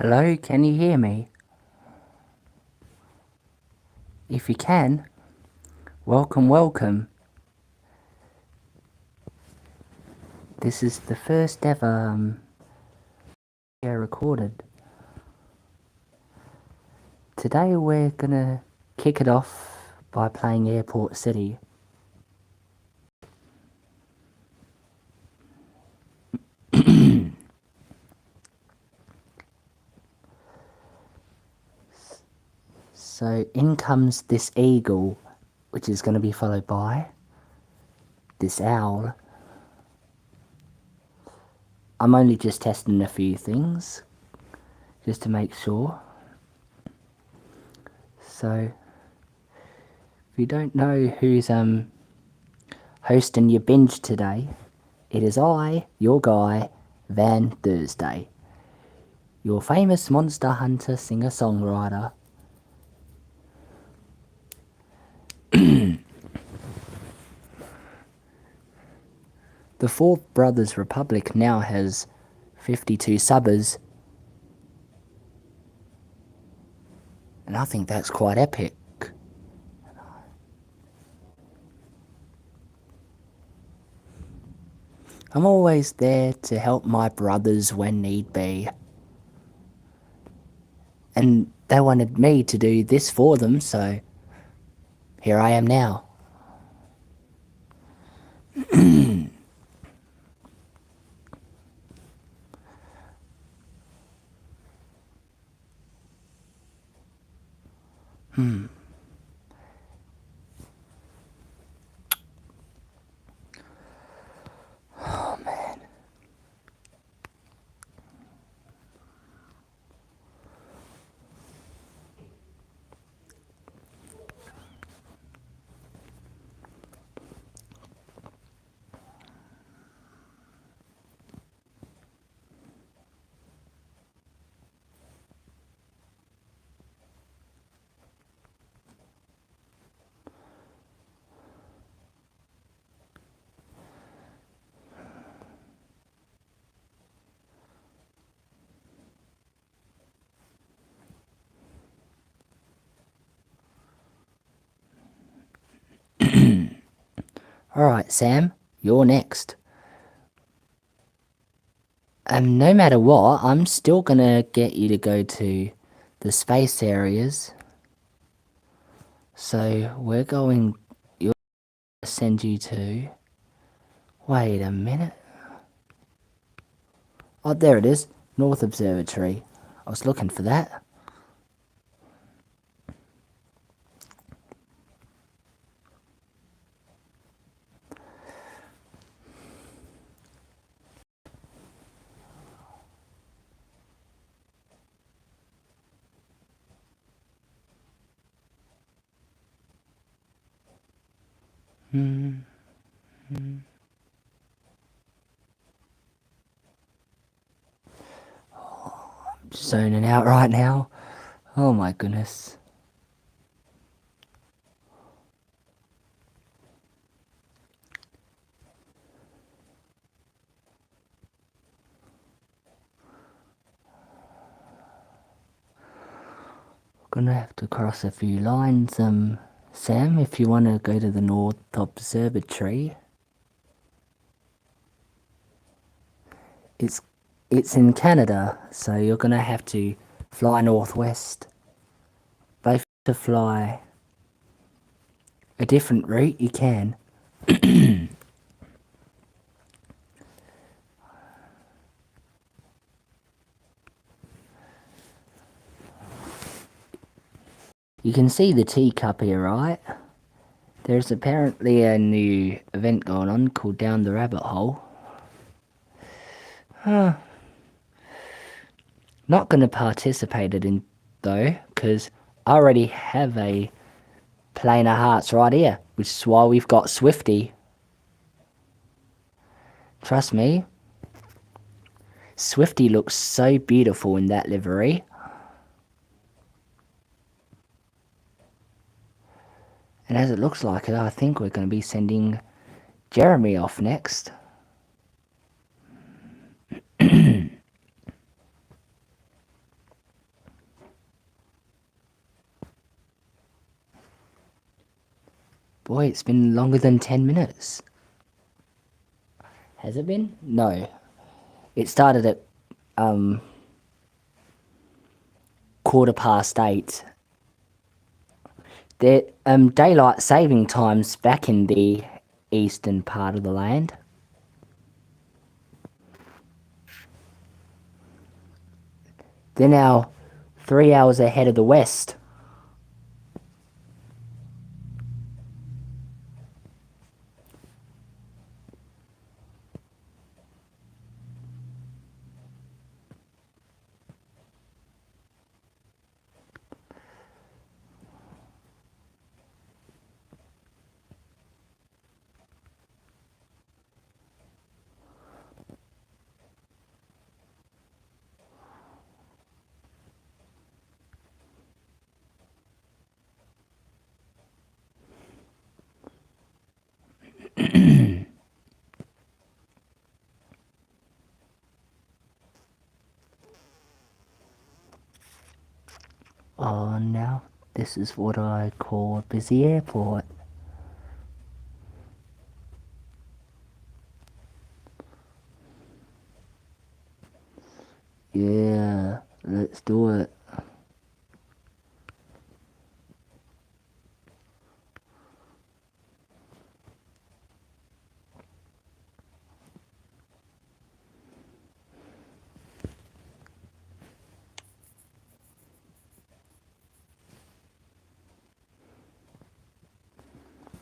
Hello, can you hear me? If you can, welcome. This is the first ever recorded. Today we're gonna kick it off by playing Airport City. So in comes this eagle, which is gonna be followed by this owl. I'm only just testing a few things, just to make sure. So, if you don't know who's hosting your binge today, it is I, your guy, Van Thursday, your famous monster hunter singer-songwriter. The Four Brothers Republic now has 52 subbers, and I think that's quite epic. I'm always there to help my brothers when need be. And they wanted me to do this for them, so here I am now. Oh man. Alright, Sam, you're next. No matter what, I'm still gonna get you to go to the space areas. So we're going, you'll send you to, wait a minute. Oh, there it is, North Observatory. I was looking for that. I'm zoning out right now. Oh my goodness. Gonna have to cross a few lines, Sam, if you want to go to the North Observatory. It's in Canada, so you're gonna have to fly northwest. Both to fly a different route, you can. You can see the teacup here, right? There's apparently a new event going on called Down the Rabbit Hole. Not going to participate in though, because I already have a Plane of Hearts right here, which is why we've got Swifty. Trust me, Swifty looks so beautiful in that livery. And as it looks like it, I think we're going to be sending Jeremy off next. Boy, it's been longer than 10 minutes. Has it been? No. It started at 8:15. The daylight saving time's back in the eastern part of the land. They're now 3 hours ahead of the west. Oh, now this is what I call a busy airport. Yeah, let's do it.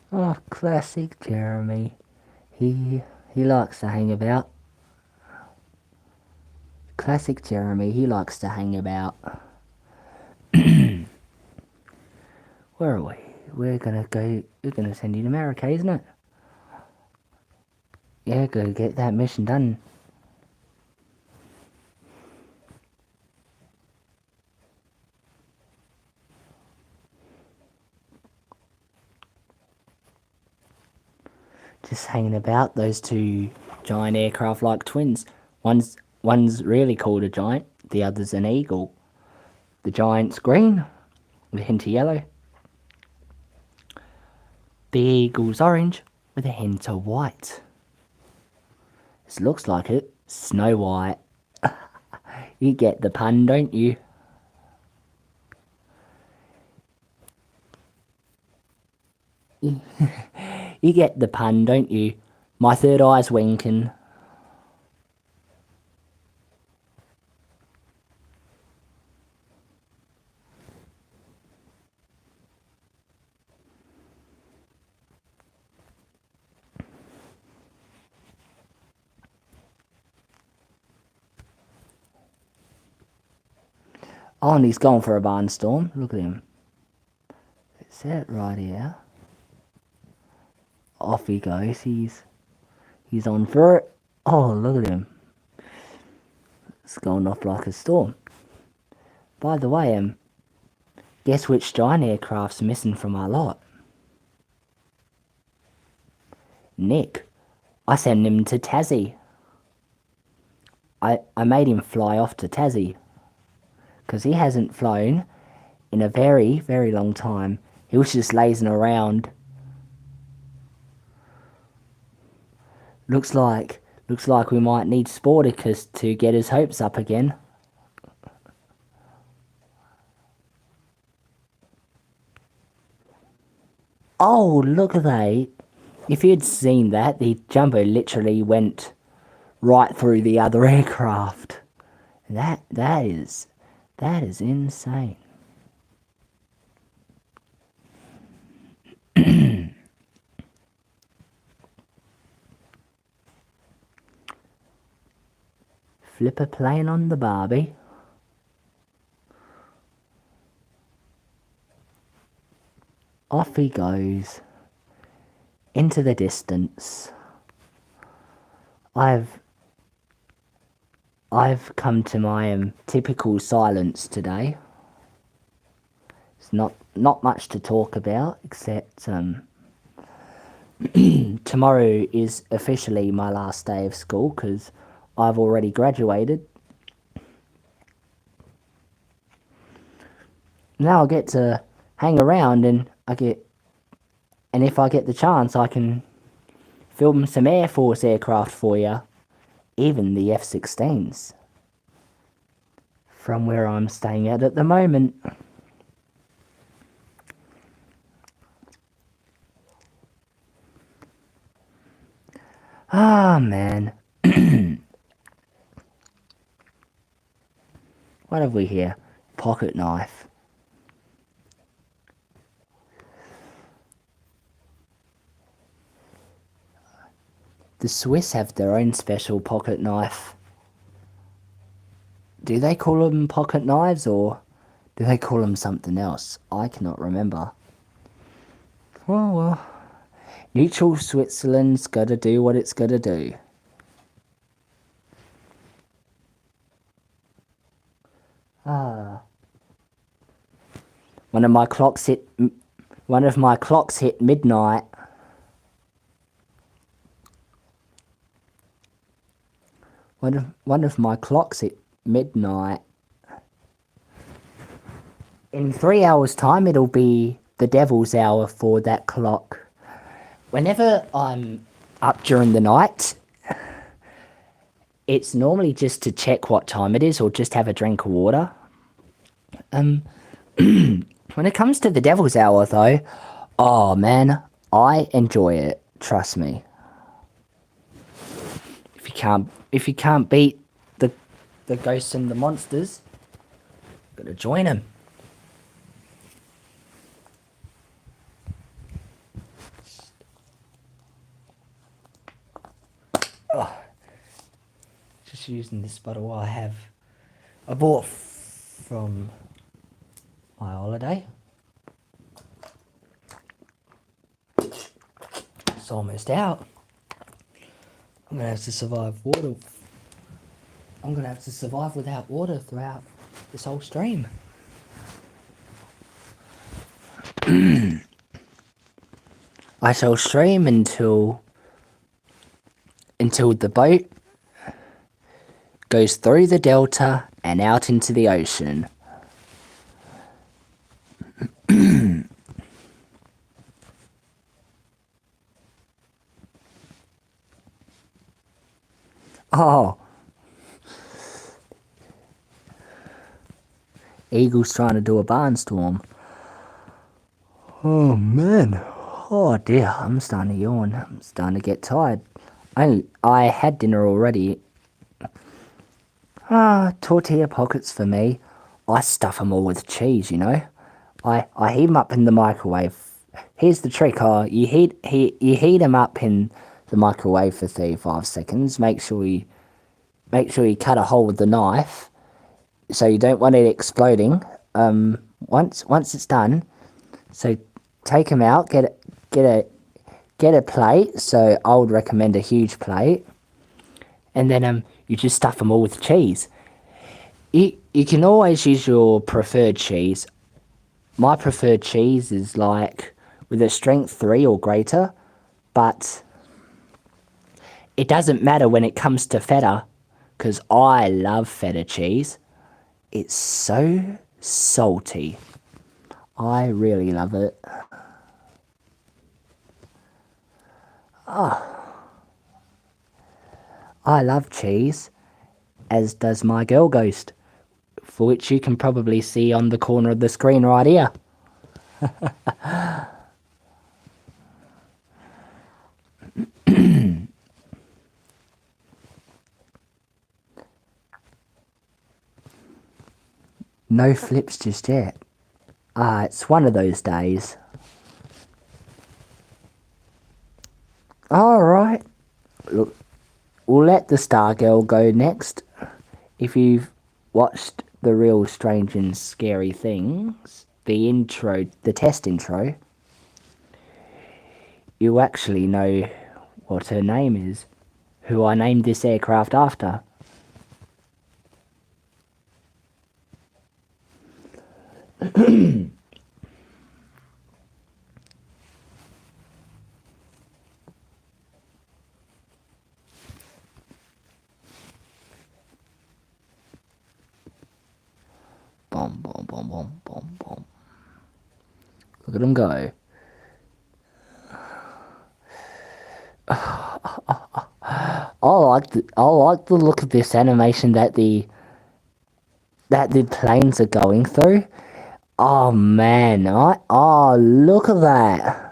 Oh, classic Jeremy. He likes to hang about. Classic Jeremy, he likes to hang about. Where are we? We're gonna send you to America, isn't it? Yeah, go get that mission done. Just hanging about, those two giant aircraft like twins. One's really called a giant, the other's an eagle. The giant's green, with a hint of yellow. The eagle's orange, with a hint of white. This looks like it. Snow White. You get the pun, don't you? You get the pun, don't you? My third eye's winking. Oh, and he's gone for a barnstorm. Look at him. It's it right here. Off he goes. He's on for it. Oh, look at him. It's going off like a storm. By the way, guess which giant aircraft's missing from our lot? Nick. I sent him to Tassie. I made him fly off to Tassie. Because he hasn't flown in a very, very long time. He was just lazing around. Looks like we might need Sporticus to get his hopes up again. Oh, look at that. If you'd seen that, the jumbo literally went right through the other aircraft. That is insane. Flipper playing on the Barbie. Off he goes into the distance. I've come to my typical silence today. It's not much to talk about, except tomorrow is officially my last day of school because I've already graduated. Now I get to hang around and And if I get the chance, I can film some Air Force aircraft for you. Even the F-16s. From where I'm staying at the moment. Ah, man. What have we here? Pocket knife. The Swiss have their own special pocket knife. Do they call them pocket knives, or do they call them something else? I cannot remember. Oh well. Neutral Switzerland's gotta do what it's gotta do. Ah. One of my clocks hit midnight. One of my clocks hit midnight. In 3 hours' time, it'll be the devil's hour for that clock. Whenever I'm up during the night, it's normally just to check what time it is or just have a drink of water. When it comes to the devil's hour, though, oh man, I enjoy it. Trust me. If you can't beat the ghosts and the monsters, gotta join them. Oh, just using this bottle I bought from my holiday. It's almost out. I'm gonna have to survive water. I'm gonna have to survive without water throughout this whole stream. I shall stream until the boat goes through the delta and out into the ocean. Oh. Eagle's trying to do a barnstorm. Oh man. Oh dear, I'm starting to yawn. I'm starting to get tired. I had dinner already. Tortilla pockets for me. I stuff them all with cheese, you know. I heat them up in the microwave. Here's the trick. You heat them up in the microwave for 35 seconds. Make sure you cut a hole with the knife, so you don't want it exploding. Once it's done, so take them out. Get a plate. So I would recommend a huge plate, and then you just stuff them all with cheese. You can always use your preferred cheese. My preferred cheese is like with a strength 3 or greater, but it doesn't matter when it comes to feta, because I love feta cheese. It's so salty. I really love it. I love cheese, as does my girl ghost, for which you can probably see on the corner of the screen right here. No flips just yet. It's one of those days. Alright. Look, we'll let the Stargirl go next. If you've watched the Real Strange and Scary Things, the test intro, you actually know what her name is, who I named this aircraft after. Boom, boom, boom, boom, boom, boom. Look at them go. I like the look of this animation that the planes are going through. Oh man, look at that.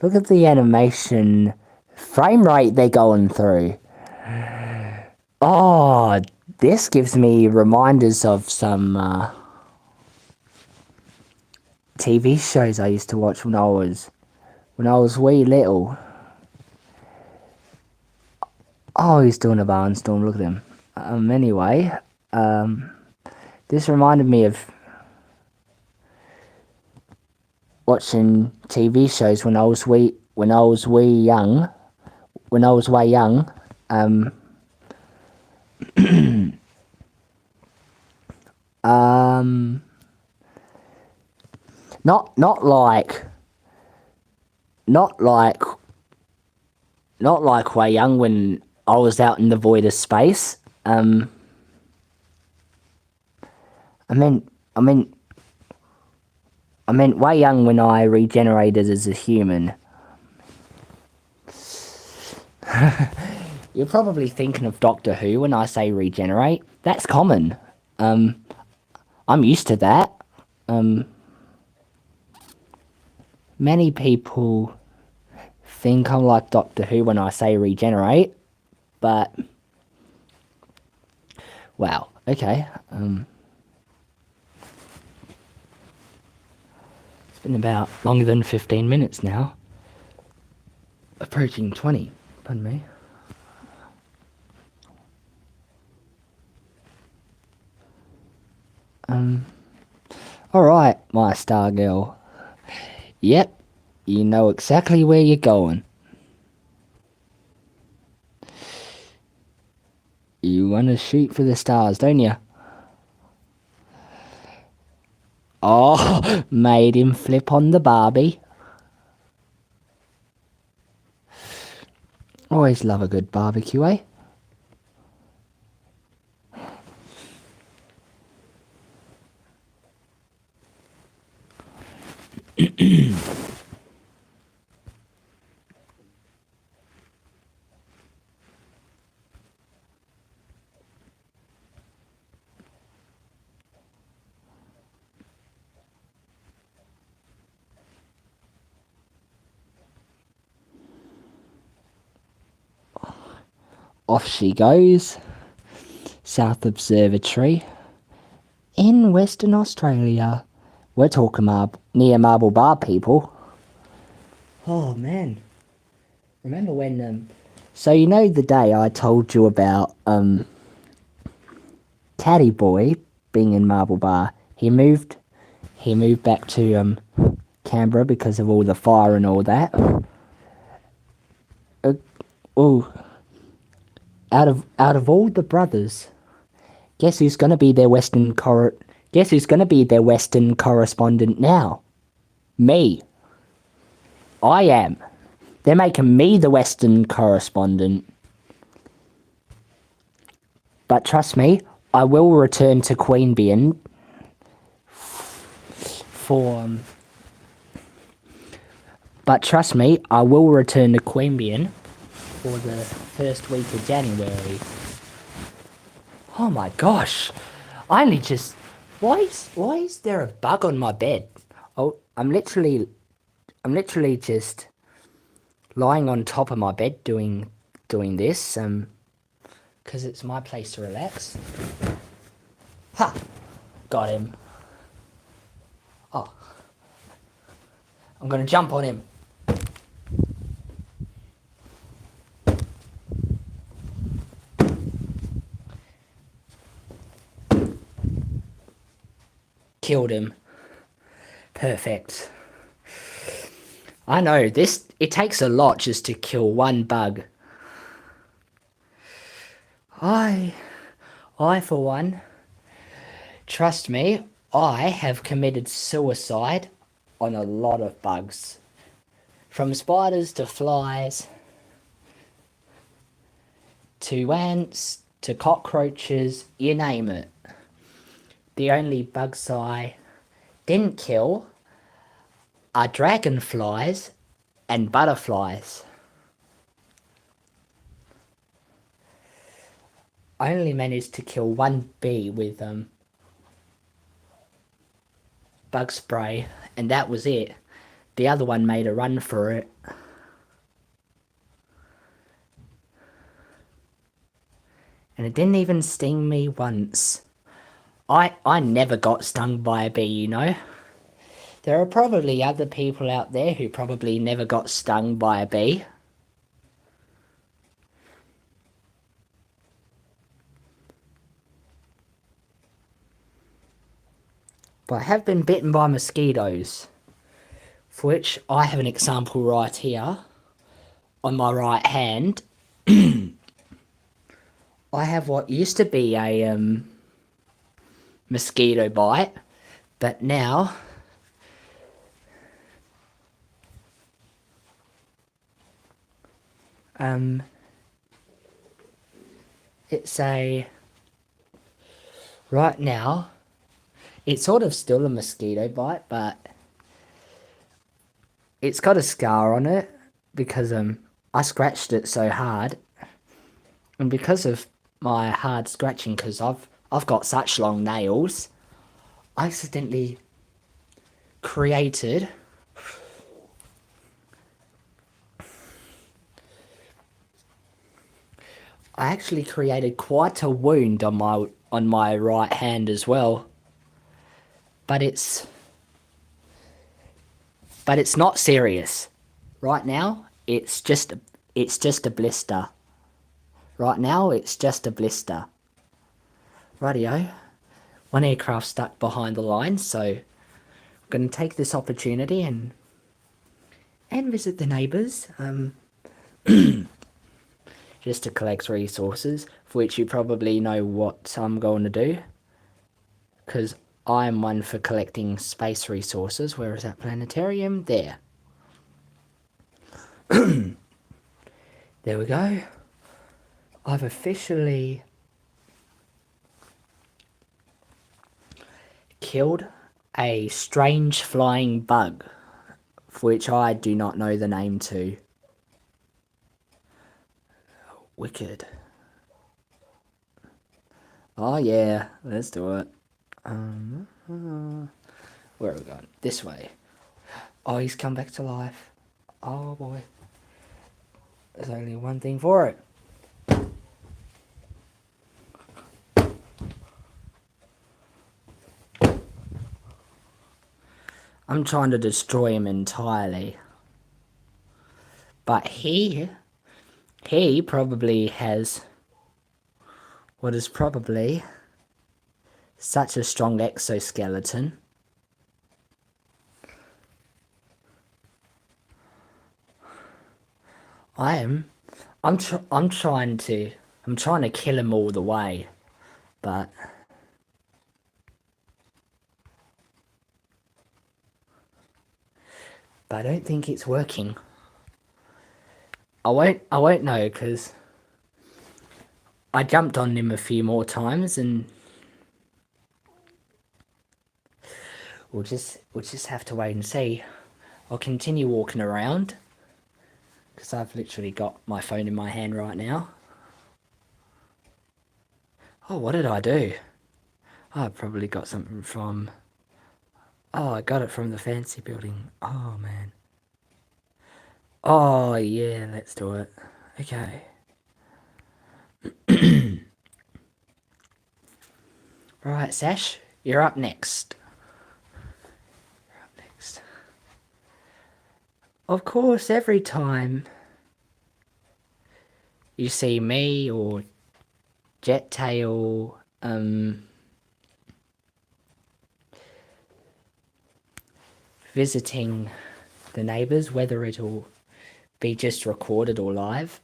Look at the animation frame rate they're going through. Oh, this gives me reminders of some TV shows I used to watch when I was wee little. Oh, he's doing a barnstorm, look at him. Anyway, this reminded me of watching TV shows when I was way young. Not like way young when I was out in the void of space. I meant way young when I regenerated as a human. You're probably thinking of Doctor Who when I say regenerate. That's common. I'm used to that. Many people think I'm like Doctor Who when I say regenerate, but wow, okay. It's been about longer than 15 minutes now. Approaching 20, pardon me. Alright, my star girl. Yep, you know exactly where you're going. You want to shoot for the stars, don't you? Oh, made him flip on the Barbie. Always love a good barbecue, eh? Off she goes. South Observatory. In Western Australia. We're talking near Marble Bar, people. Oh, man. Remember when, so you know the day I told you about, Caddy Boy being in Marble Bar. He moved back to, Canberra because of all the fire and all that. Out of all the brothers, guess who's gonna be their Western correspondent now? Me. I am. They're making me the Western correspondent. But trust me, I will return to Queanbeyan But trust me, I will return to Queanbeyan for the first week of January. Oh my gosh! I only just... Why is there a bug on my bed? Oh, I'm literally just lying on top of my bed doing this, because it's my place to relax. Ha! Got him. Oh. I'm gonna jump on him. Killed him. Perfect. I know, it takes a lot just to kill one bug. I for one, trust me, I have committed suicide on a lot of bugs. From spiders to flies, to ants, to cockroaches, you name it. The only bugs I didn't kill are dragonflies and butterflies. I only managed to kill one bee with bug spray, and that was it. The other one made a run for it. And it didn't even sting me once. I never got stung by a bee, you know. There are probably other people out there who probably never got stung by a bee. But I have been bitten by mosquitoes, for which I have an example right here on my right hand. I have what used to be a mosquito bite, but now it's a, right now it's sort of still a mosquito bite, but it's got a scar on it because I scratched it so hard, and because of my hard scratching, because I've got such long nails, I accidentally created quite a wound on my right hand as well. But it's not serious. Right now, it's just a blister. Right now, it's just a blister. Rightio. One aircraft stuck behind the line, so I'm going to take this opportunity and visit the neighbours. Just to collect resources, for which you probably know what I'm going to do. Because I'm one for collecting space resources. Where is that planetarium? There. There we go. I've officially killed a strange flying bug, for which I do not know the name to. Wicked. Oh yeah, let's do it. Where are we going? This way. Oh, he's come back to life. Oh boy. There's only one thing for it. I'm trying to destroy him entirely. But he probably has what is probably such a strong exoskeleton. I'm trying to kill him all the way, but I don't think it's working. I won't know, because I jumped on him a few more times, and we'll just have to wait and see. I'll continue walking around, because I've literally got my phone in my hand right now. Oh, what did I do? Oh, I probably got something from... Oh, I got it from the fancy building. Oh, man. Oh, yeah, let's do it. Okay. Right, Sash, you're up next. Of course, every time you see me or Jettail visiting the neighbours, whether it'll be just recorded or live,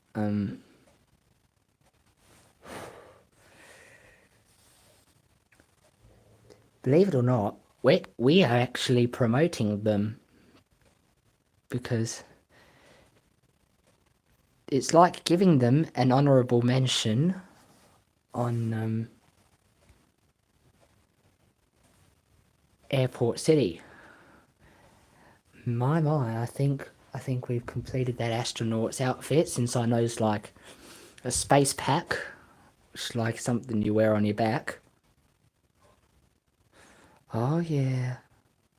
believe it or not, we are actually promoting them, because it's like giving them an honourable mention on Airport City. My, I think we've completed that astronaut's outfit, since I know it's like a space pack It's like something you wear on your back. Oh yeah,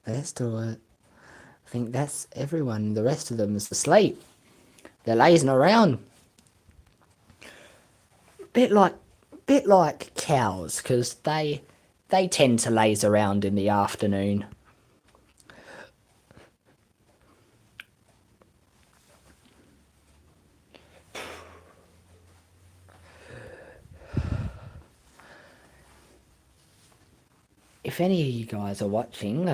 let's do it. I think that's everyone. The rest of them is asleep. They're lazing around. Bit like cows, because they tend to laze around in the afternoon. If any of you guys are watching,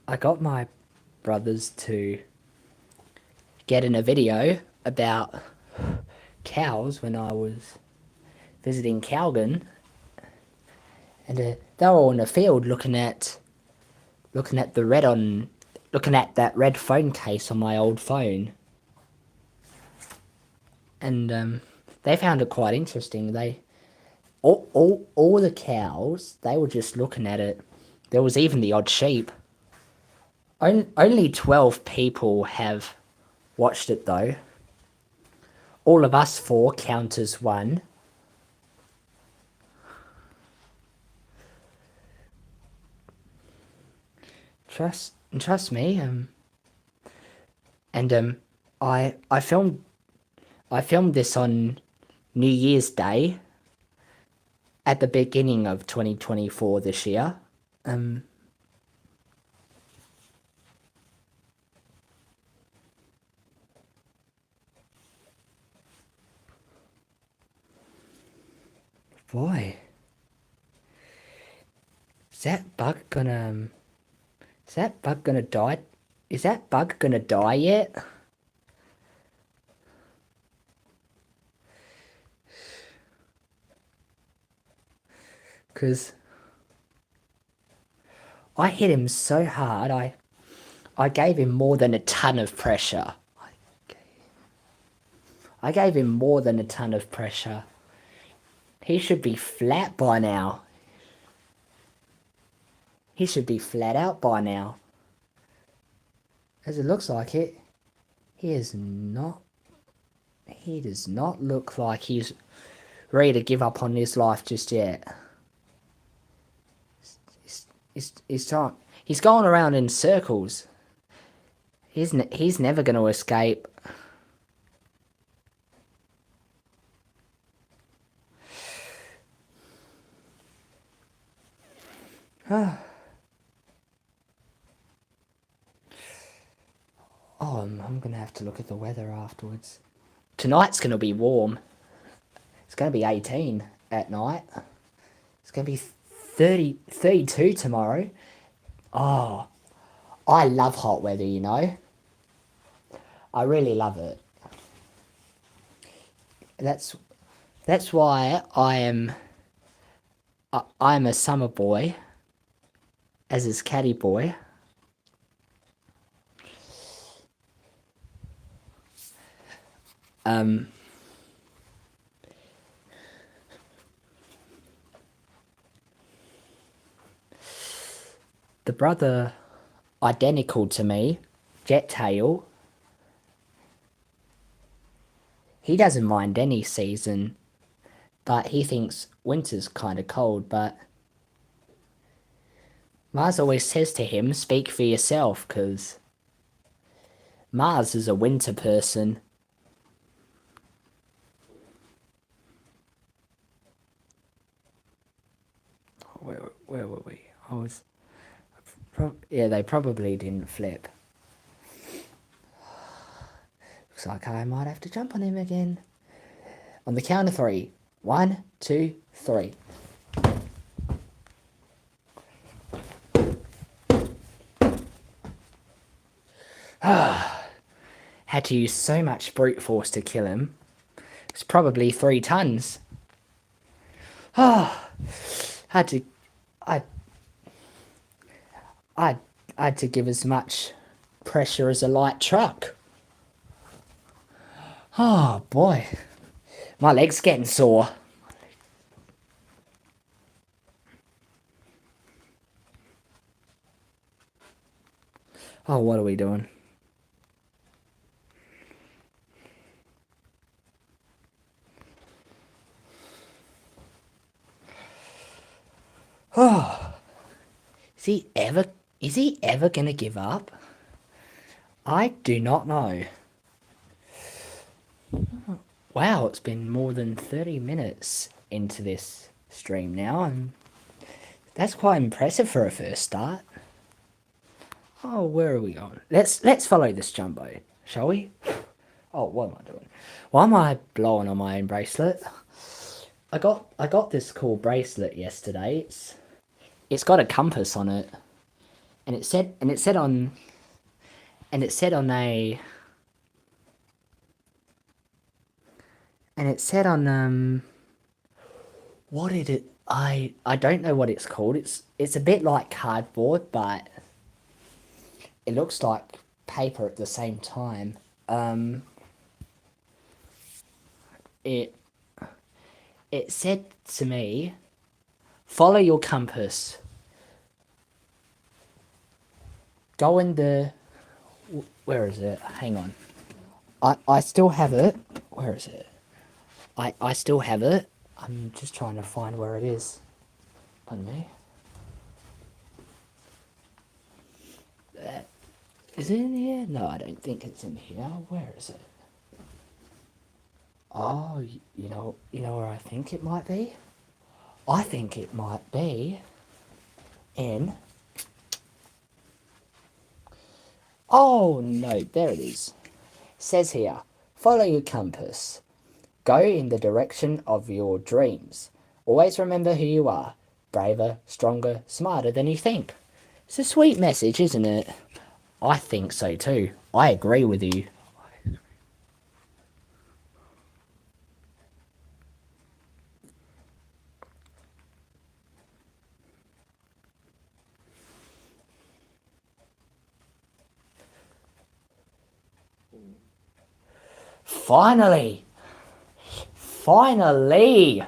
I got my brothers to get in a video about cows when I was visiting Calgon, and they were all in the field looking at that red phone case on my old phone, and they found it quite interesting. All the cows, they were just looking at it. There was even the odd sheep. Only 12 people have watched it though. All of us four count as one. Trust me. I filmed this on New Year's Day at the beginning of 2024 this year. Boy, is that bug gonna die? Is that bug gonna die yet? Because I hit him so hard, I gave him more than a ton of pressure. I gave him more than a ton of pressure. He should be flat by now. He should be flat out by now. As it looks like it, he does not look like he's ready to give up on his life just yet. He's going around in circles. He's never going to escape. Oh, I'm going to have to look at the weather afterwards. Tonight's going to be warm. It's going to be 18 at night. It's going to be 32 tomorrow. Oh, I love hot weather, you know. I really love it. That's why I'm a summer boy, as is Caddy boy. The brother identical to me, Jettail, he doesn't mind any season, but he thinks winter's kind of cold. But Mars always says to him, speak for yourself, because Mars is a winter person. Where were we? Yeah, they probably didn't flip. Looks like I might have to jump on him again. On the count of 3. 1, 2, 3. Had to use so much brute force to kill him. It's probably 3 tons. Had to give as much pressure as a light truck. Oh boy, my leg's getting sore. Oh, what are we doing? Oh, is he ever? Is he ever gonna give up? I do not know. Wow, it's been more than 30 minutes into this stream now, and that's quite impressive for a first start. Oh, where are we going? Let's follow this Jumbo, shall we? Oh, what am I doing? Why am I blowing on my own bracelet? I got this cool bracelet yesterday. It's got a compass on it, and it said on a and it said on what did it I don't know what it's called. It's a bit like cardboard, but it looks like paper at the same time. It it said to me, follow your compass. Go in the where is it? Hang on. I still have it. Where is it? I still have it. I'm just trying to find where it is. Pardon me. Is it in here? No, I don't think it's in here. Where is it? Oh, you know where I think it might be? I think it might be in... Oh, no, there it is. It says here, follow your compass. Go in the direction of your dreams. Always remember who you are. Braver, stronger, smarter than you think. It's a sweet message, isn't it? I think so too. I agree with you. Finally! Finally!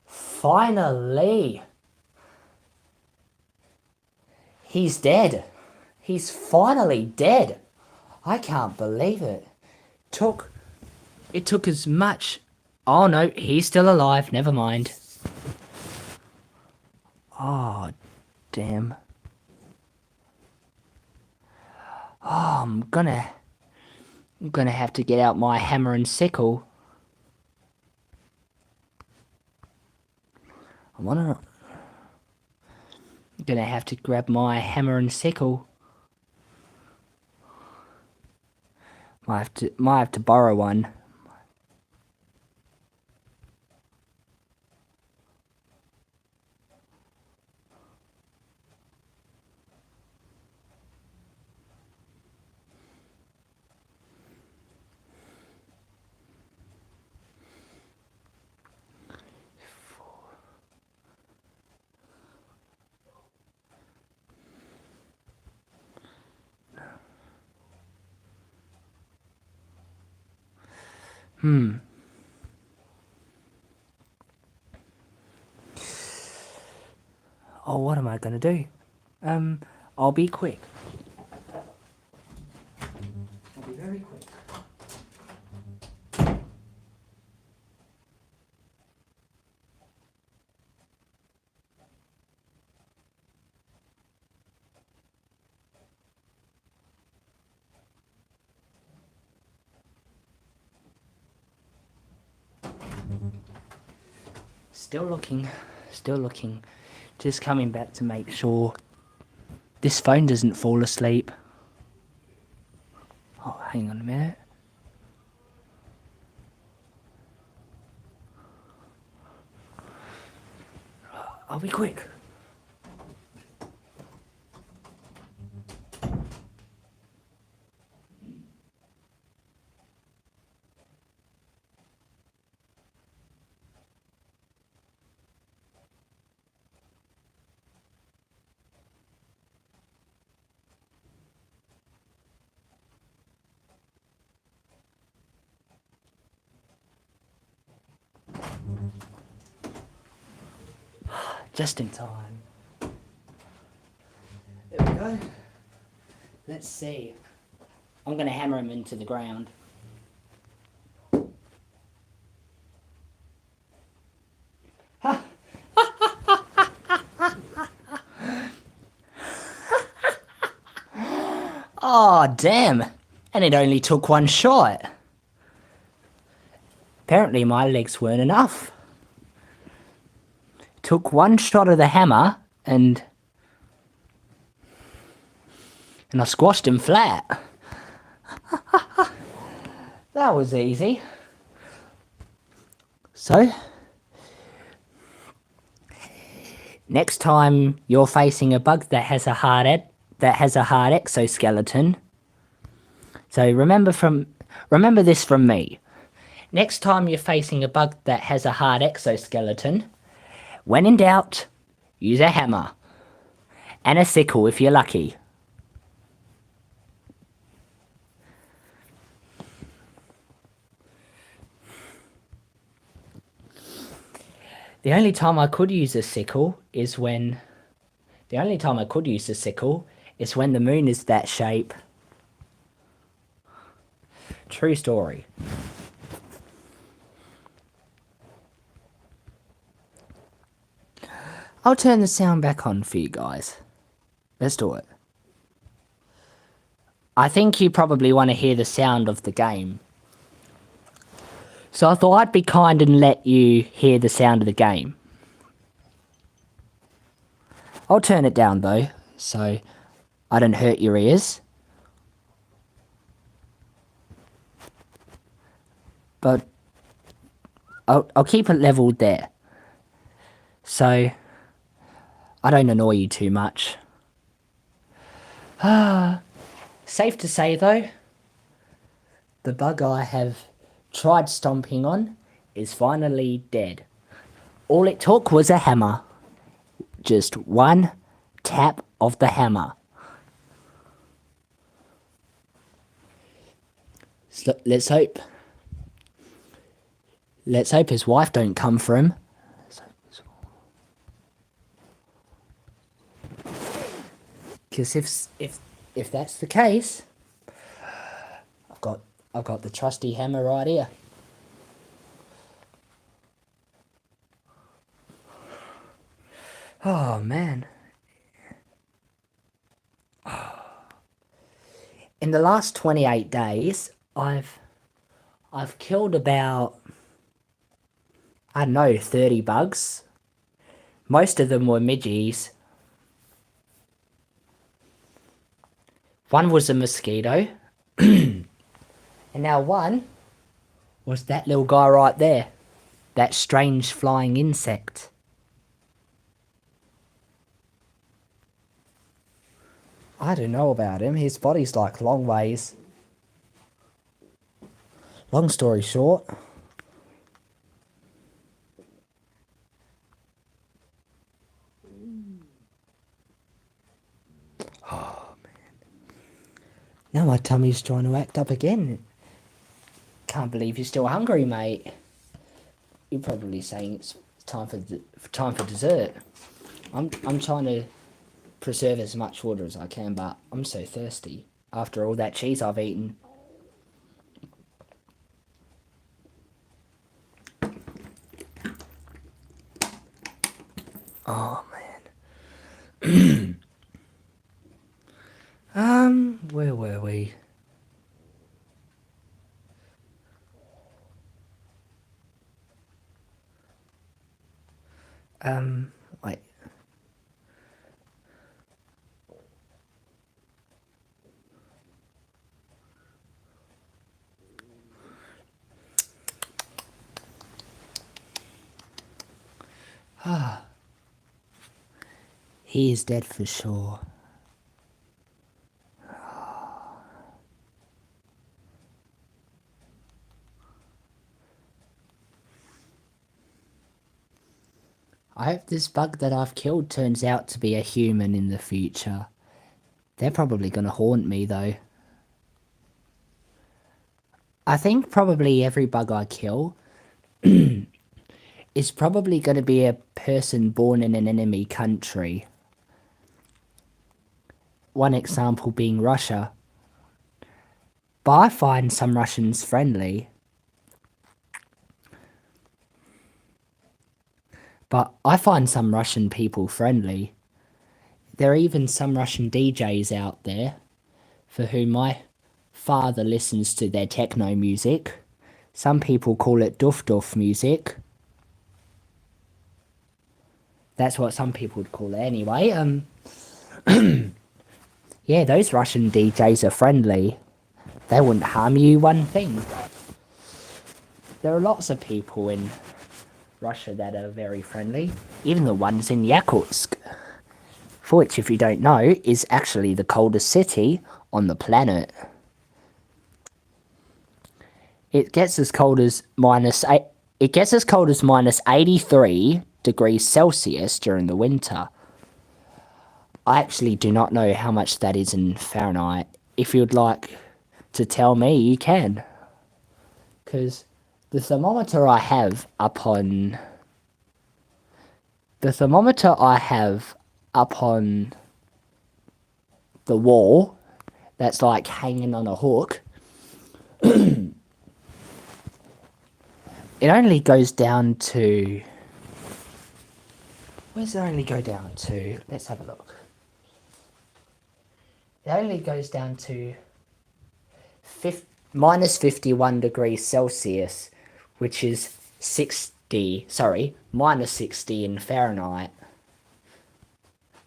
Finally! He's dead. He's finally dead. I can't believe it. It took as much... Oh no, he's still alive. Never mind. Oh, damn. Oh, I'm gonna have to get out my hammer and sickle. I'm gonna have to grab my hammer and sickle. Might have to borrow one. Oh, what am I gonna do? I'll be quick. I'll be very quick. Still looking. Just coming back to make sure this phone doesn't fall asleep. Oh, hang on a minute. I'll be quick. Just in time. There we go. Let's see. I'm going to hammer him into the ground. Oh, damn. And it only took one shot. Apparently my legs weren't enough. Took one shot of the hammer and I squashed him flat. That was easy. So, next time you're facing a bug that has a hard exoskeleton. So remember this from me. Next time you're facing a bug that has a hard exoskeleton, when in doubt, use a hammer. And a sickle if you're lucky. The only time I could use a sickle is when the moon is that shape. True story. I'll turn the sound back on for you guys. Let's do it. I think you probably want to hear the sound of the game. So I thought I'd be kind and let you hear the sound of the game. I'll turn it down though, so I don't hurt your ears. But I'll keep it leveled there, so I don't annoy you too much. Safe to say though, the bug I have tried stomping on is finally dead. All it took was a hammer. Just one tap of the hammer. So let's hope his wife don't come for him. Because if that's the case, I've got the trusty hammer right here. Oh man. In the last 28 days, I've killed about, I don't know, 30 bugs. Most of them were midgies. One was a mosquito. And now one was that little guy right there. That strange flying insect. I don't know about him. His body's like long ways. Long story short. Oh, man. Now my tummy's trying to act up again. Can't believe you're still hungry, mate. You're probably saying it's time for dessert. I'm trying to preserve as much water as I can, but I'm so thirsty after all that cheese I've eaten. Oh man. Where were we? Wait. He is dead for sure. I hope this bug that I've killed turns out to be a human in the future. They're probably gonna haunt me though. I think probably every bug I kill is probably going to be a person born in an enemy country. One example being Russia. But I find some Russians friendly. But I find some Russian people friendly. There are even some Russian DJs out there for whom my father listens to their techno music. Some people call it duf music. That's what some people would call it anyway. Yeah, those Russian DJs are friendly. They wouldn't harm you one thing. There are lots of people in Russia that are very friendly. Even the ones in Yakutsk, for which, if you don't know, is actually the coldest city on the planet. It gets as cold as minus 83 degrees Celsius during the winter. I actually do not know how much that is in Fahrenheit. If you'd like to tell me, you can. Because the thermometer I have up on the wall, that's like hanging on a hook, it only goes down to... Where's it only go down to? Let's have a look. It only goes down to minus 51 degrees Celsius, which is minus 60 in Fahrenheit.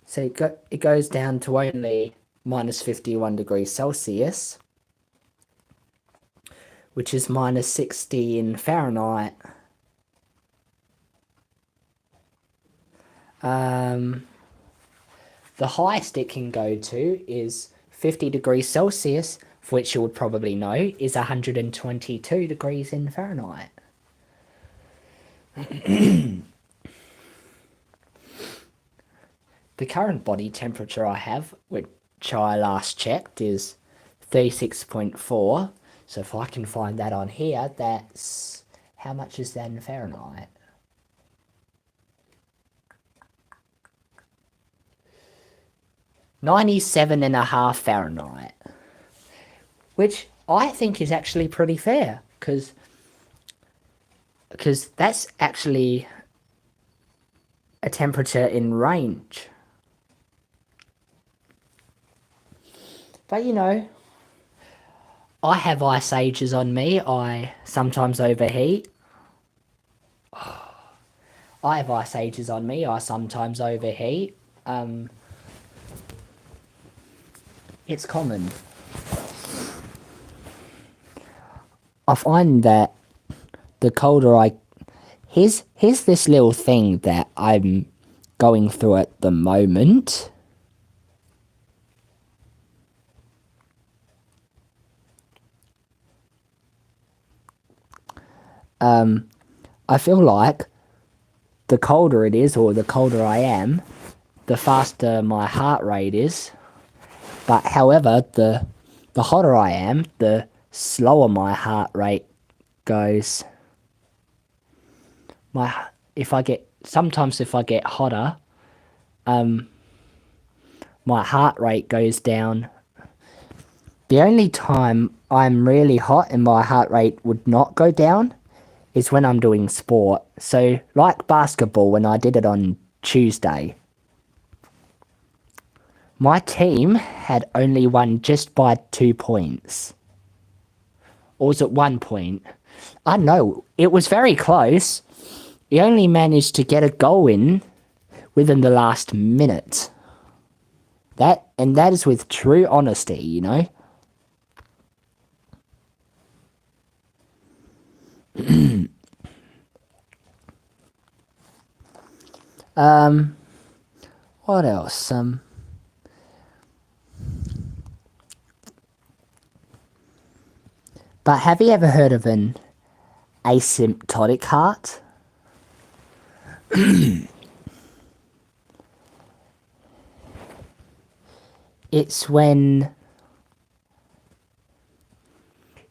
So it goes down to only minus 51 degrees Celsius, which is minus 60 in Fahrenheit. The highest it can go to is 50 degrees Celsius, for which you would probably know is 122 degrees in Fahrenheit. The current body temperature I have, which I last checked, is 36.4. So if I can find that on here, that's... How much is that in Fahrenheit? .97.5 Fahrenheit, which I think is actually pretty fair, because that's actually a temperature in range. But you know, I have ice ages on me. I sometimes overheat. I have ice ages on me. I sometimes overheat. It's common. I find that the colder I... Here's this little thing that I'm going through at the moment. I feel like the colder it is, or the colder I am, the faster my heart rate is. But however, the hotter I am, the slower my heart rate goes. Sometimes if I get hotter, my heart rate goes down. The only time I'm really hot and my heart rate would not go down is when I'm doing sport. So, like basketball, when I did it on Tuesday, my team had only won just by 2 points. Or was it 1 point? I don't know. It was very close. He only managed to get a goal in within the last minute. That is with true honesty, you know? What else? But have you ever heard of an asymptotic heart? It's when...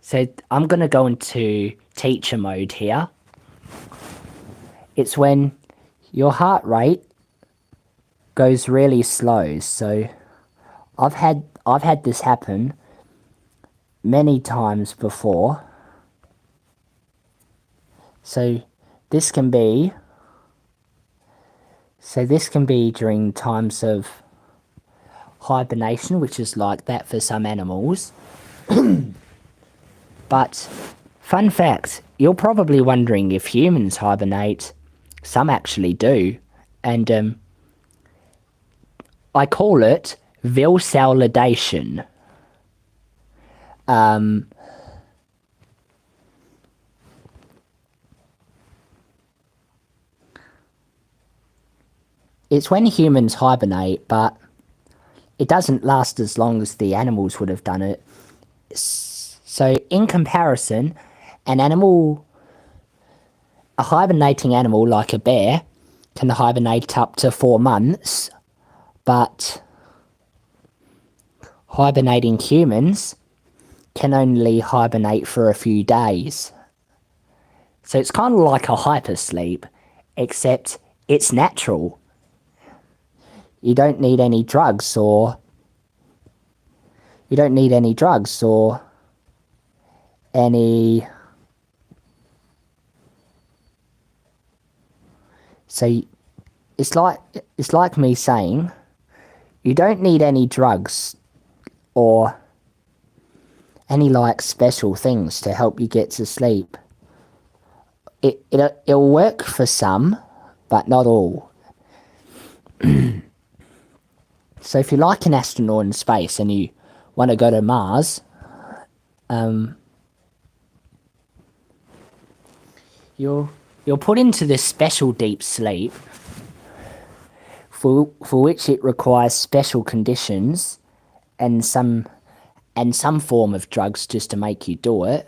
So I'm going to go into teacher mode here. It's when your heart rate goes really slow. So I've had this happen many times before. So this can be during times of hibernation, which is like that for some animals. But fun fact, you're probably wondering if humans hibernate. Some actually do, and I call it valsalidation. It's when humans hibernate, but it doesn't last as long as the animals would have done it. So in comparison, a hibernating animal like a bear can hibernate up to 4 months, but hibernating humans can only hibernate for a few days. So it's kind of like a hypersleep, except it's natural. You don't need any drugs or any. So it's like me saying you don't need any drugs or any like special things to help you get to sleep. It'll work for some, but not all. So if you're like an astronaut in space and you want to go to Mars, you're put into this special deep sleep for which it requires special conditions and some form of drugs just to make you do it.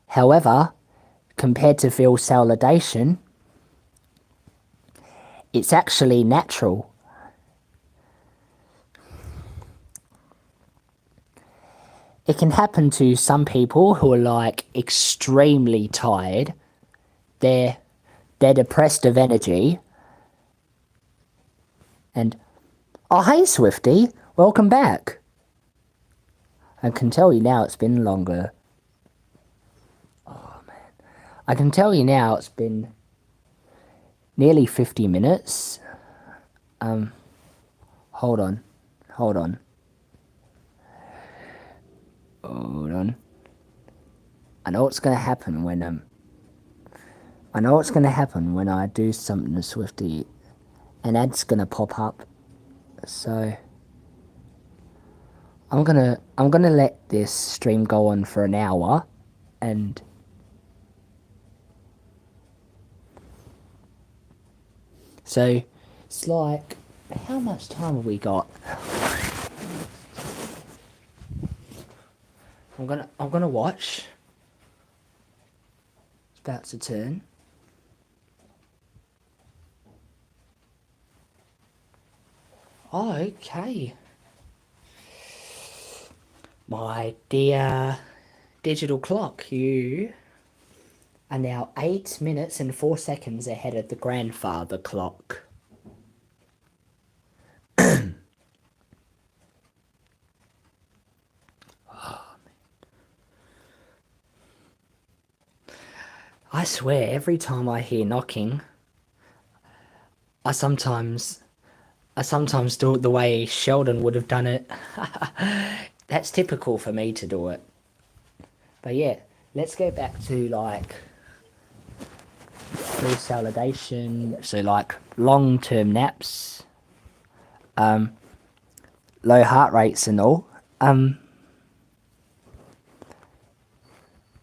However, compared to valsalidation, it's actually natural. It can happen to some people who are like extremely tired. They're depressed of energy. And, oh hey Swifty, welcome back. I can tell you now it's been longer. Oh man. I can tell you now it's been nearly 50 minutes. Hold on. I know what's gonna happen when I do something to Swifty. An ad's gonna pop up. So I'm gonna let this stream go on for an hour, and so it's like, how much time have we got? I'm gonna watch. It's about to turn. Oh, okay. My dear digital clock, you are now 8 minutes and 4 seconds ahead of the grandfather clock. I swear, every time I hear knocking, I sometimes do it the way Sheldon would have done it. That's typical for me to do it. But yeah, let's go back to like valsalidation, so like long-term naps, low heart rates and all. When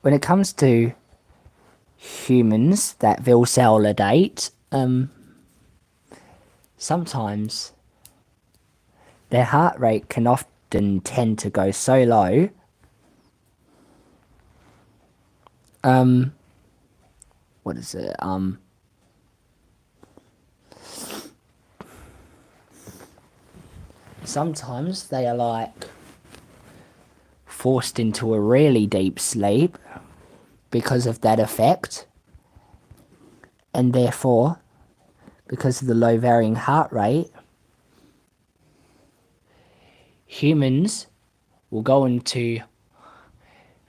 it comes to humans that valsalidate, sometimes their heart rate can often tend to go so low what is it? Sometimes they are like forced into a really deep sleep because of that effect. and therefore, because of the low varying heart rate, humans will go into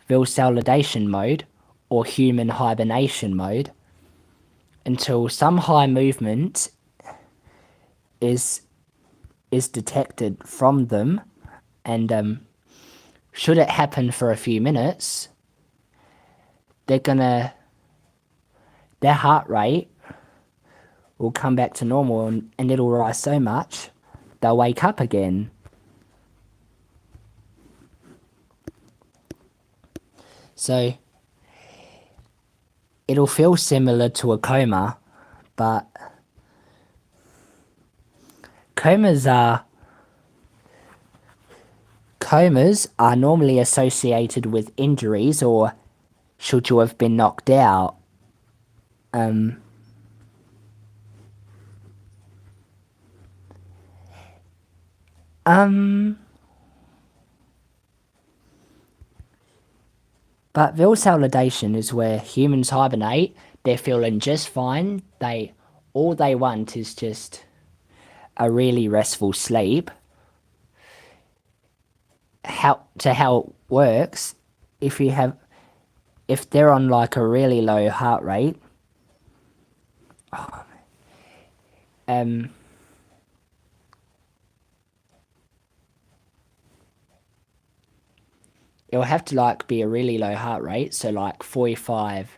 valsalidation mode or human hibernation mode until some high movement is detected from them, and should it happen for a few minutes, their heart rate will come back to normal, and it'll rise so much they'll wake up again. So it'll feel similar to a coma, but comas are normally associated with injuries, or should you have been knocked out. But valsalidation is where humans hibernate. They're feeling just fine. All they want is just a really restful sleep. How it works, if they're on like a really low heart rate, it'll have to like be a really low heart rate, so like 45,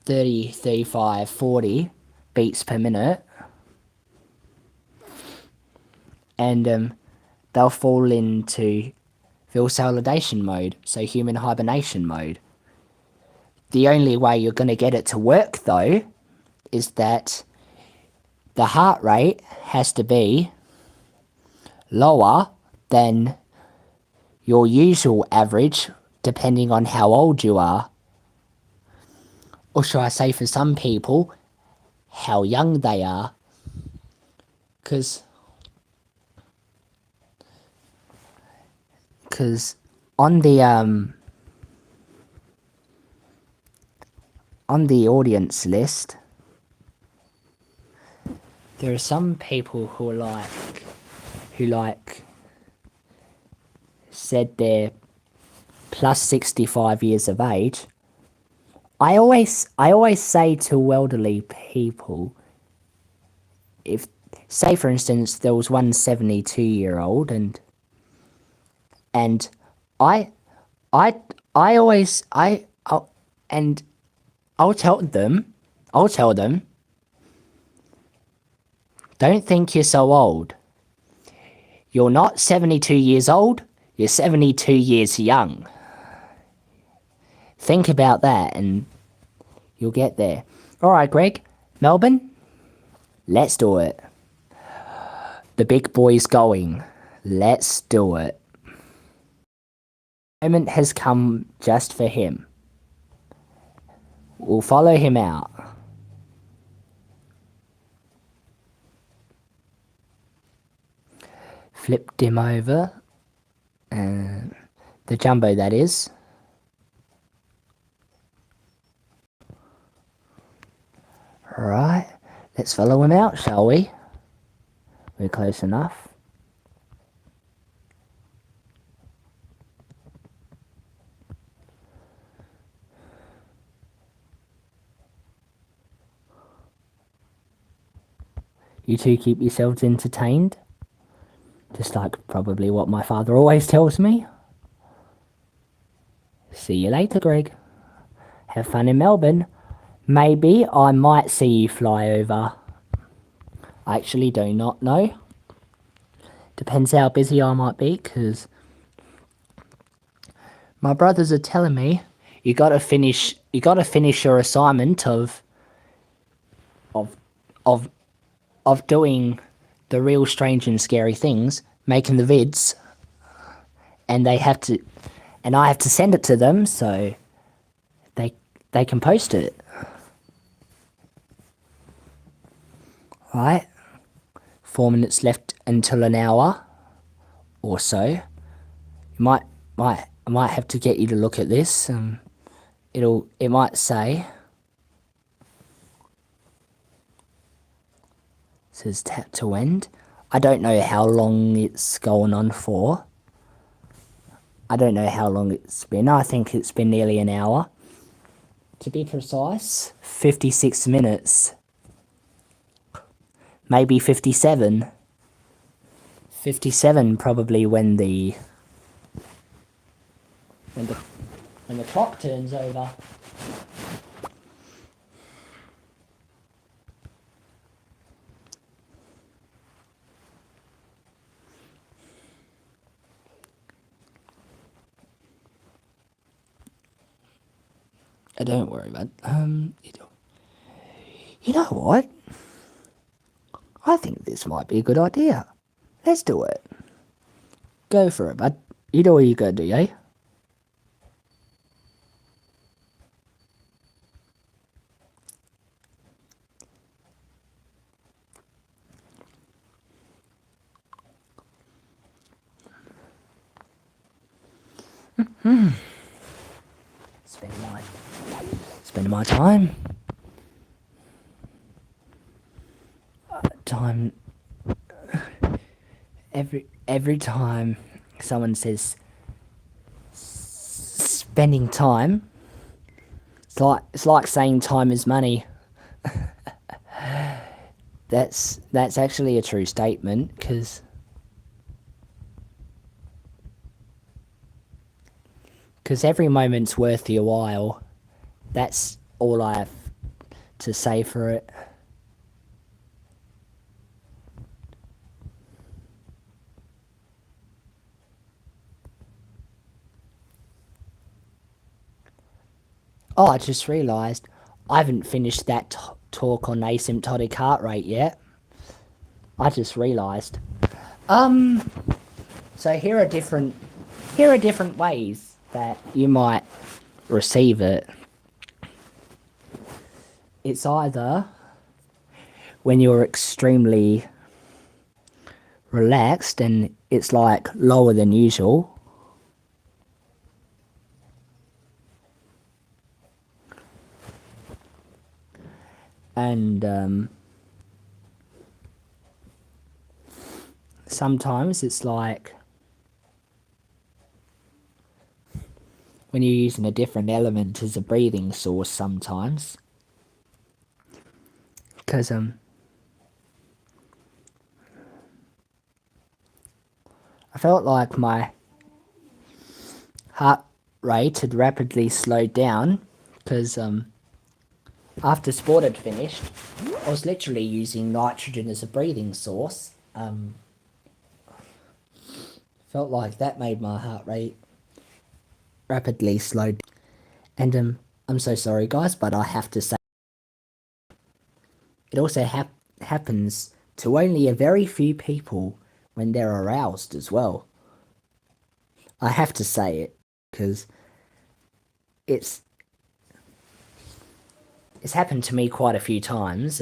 30, 35, 40 beats per minute, and they'll fall into valsalidation mode, so human hibernation mode. The only way you're going to get it to work though is that the heart rate has to be lower than your usual average, depending on how old you are. Or should I say, for some people, how young they are. Because on the audience list, there are some people who said they're plus 65 years of age. I always say to elderly people, if, say for instance, there was one 72-year-old, and I'll tell them, don't think you're so old. You're not 72 years old, you're 72 years young. Think about that and you'll get there. Alright, Greg, Melbourne, let's do it. The big boy's going. Let's do it. The moment has come just for him. We'll follow him out. Flipped him over. The jumbo, that is. Right, let's follow him out, shall we? We're close enough. You two keep yourselves entertained, just like probably what my father always tells me. See you later, Greg. Have fun in Melbourne. Maybe I might see you fly over. I actually do not know. Depends how busy I might be, because my brothers are telling me you gotta finish your assignment of doing the real strange and scary things, making the vids, and I have to send it to them so they can post it. Right, 4 minutes left until an hour or so. I might have to get you to look at this. it might say, says tap to end. I don't know how long it's going on for. I don't know how long it's been. I think it's been nearly an hour. To be precise, 56 minutes. Maybe 57. 57 probably when the clock turns over. Don't worry about you know what? I think this might be a good idea. Let's do it. Go for it, bud. You know what you gotta do, eh? Spending my time. Every time someone says spending time, it's like saying time is money. That's actually a true statement, because every moment's worth your while. That's all I have to say for it. Oh, I just realised I haven't finished that talk on asymptotic heart rate yet. I just realised. So here are different ways that you might receive it. It's either when you're extremely relaxed and it's like lower than usual, and sometimes it's like when you're using a different element as a breathing source sometimes. Because I felt like my heart rate had rapidly slowed down, because after sport had finished, I was literally using nitrogen as a breathing source. Felt like that made my heart rate rapidly slow down. And I'm so sorry, guys, but I have to say, it also happens to only a very few people when they're aroused as well. I have to say it, because it's happened to me quite a few times,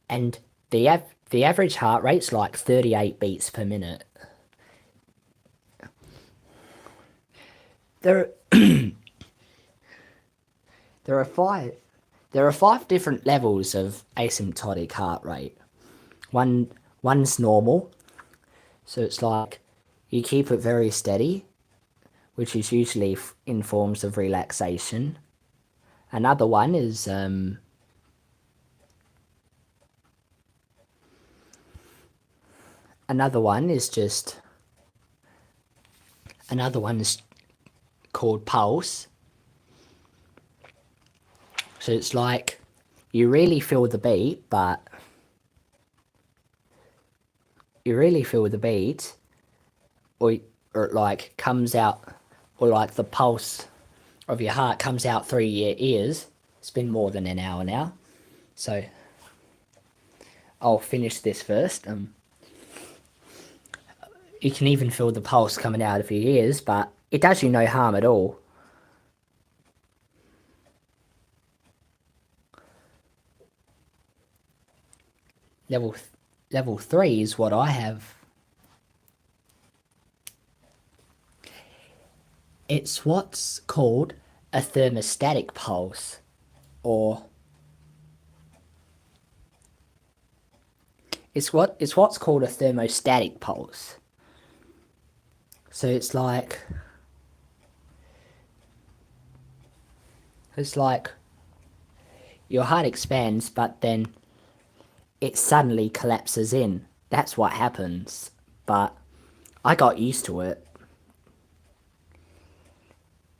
and the average heart rate's like 38 beats per minute. There are five different levels of asymptotic heart rate. One's normal, so it's like you keep it very steady, which is usually in forms of relaxation. Another one is called pulse. So it's like you really feel the beat, or it like comes out, or like the pulse of your heart comes out through your ears. It's been more than an hour now, so I'll finish this first. You can even feel the pulse coming out of your ears, but it does you no harm at all. Level 3 is what I have. It's what's called a thermostatic pulse, or it's what's called a thermostatic pulse. So it's like your heart expands, but then it suddenly collapses in. That's what happens. But I got used to it.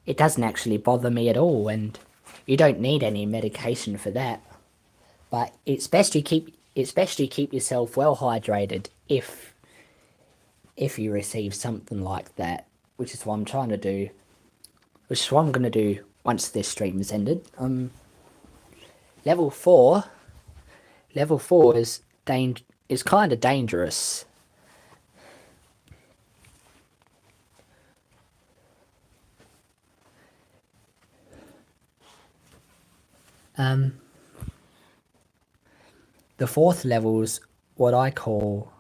It doesn't actually bother me at all, and you don't need any medication for that. But it's best you keep yourself well hydrated if you receive something like that, which is what I'm trying to do. Which is what I'm gonna do once this stream is ended. Level 4 is kind of dangerous. The 4th level's what I call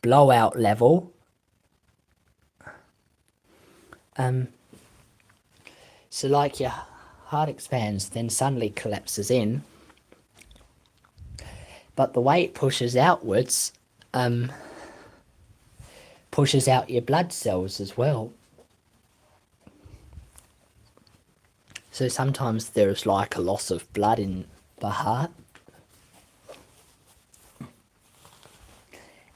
blowout level. So like your heart expands, then suddenly collapses in, but the way it pushes outwards, pushes out your blood cells as well. So sometimes there's like a loss of blood in the heart,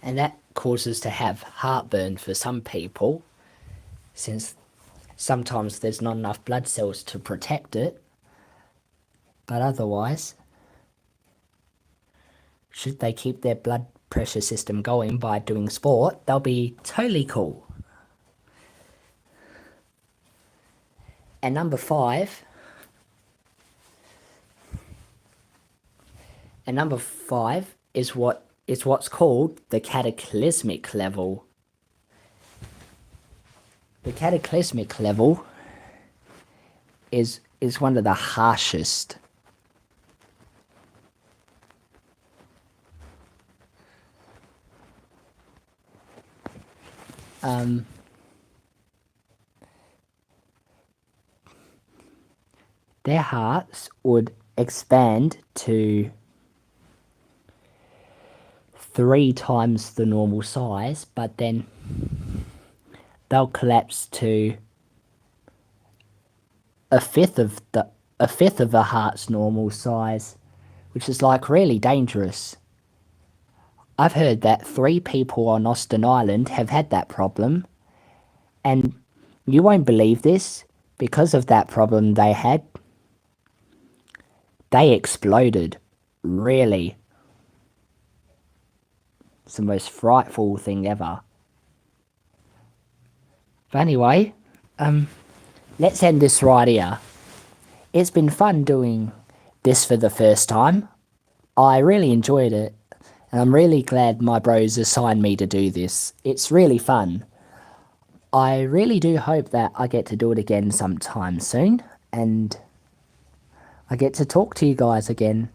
and that causes to have heartburn for some people, since sometimes there's not enough blood cells to protect it. But otherwise, should they keep their blood pressure system going by doing sport, they'll be totally cool. And number 5 is what's called the cataclysmic level. The cataclysmic level is one of the harshest. Their hearts would expand to 3 times the normal size, but then they'll collapse to a fifth of a heart's normal size, which is like really dangerous. I've heard that 3 people on Austin Island have had that problem, and you won't believe this, because of that problem they had, they exploded. Really. It's the most frightful thing ever. But anyway, let's end this right here. It's been fun doing this for the first time. I really enjoyed it, and I'm really glad my bros assigned me to do this. It's really fun. I really do hope that I get to do it again sometime soon, and I get to talk to you guys again.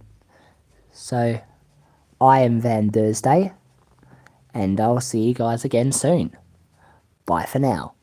So, I am Van Thursday, and I'll see you guys again soon. Bye for now.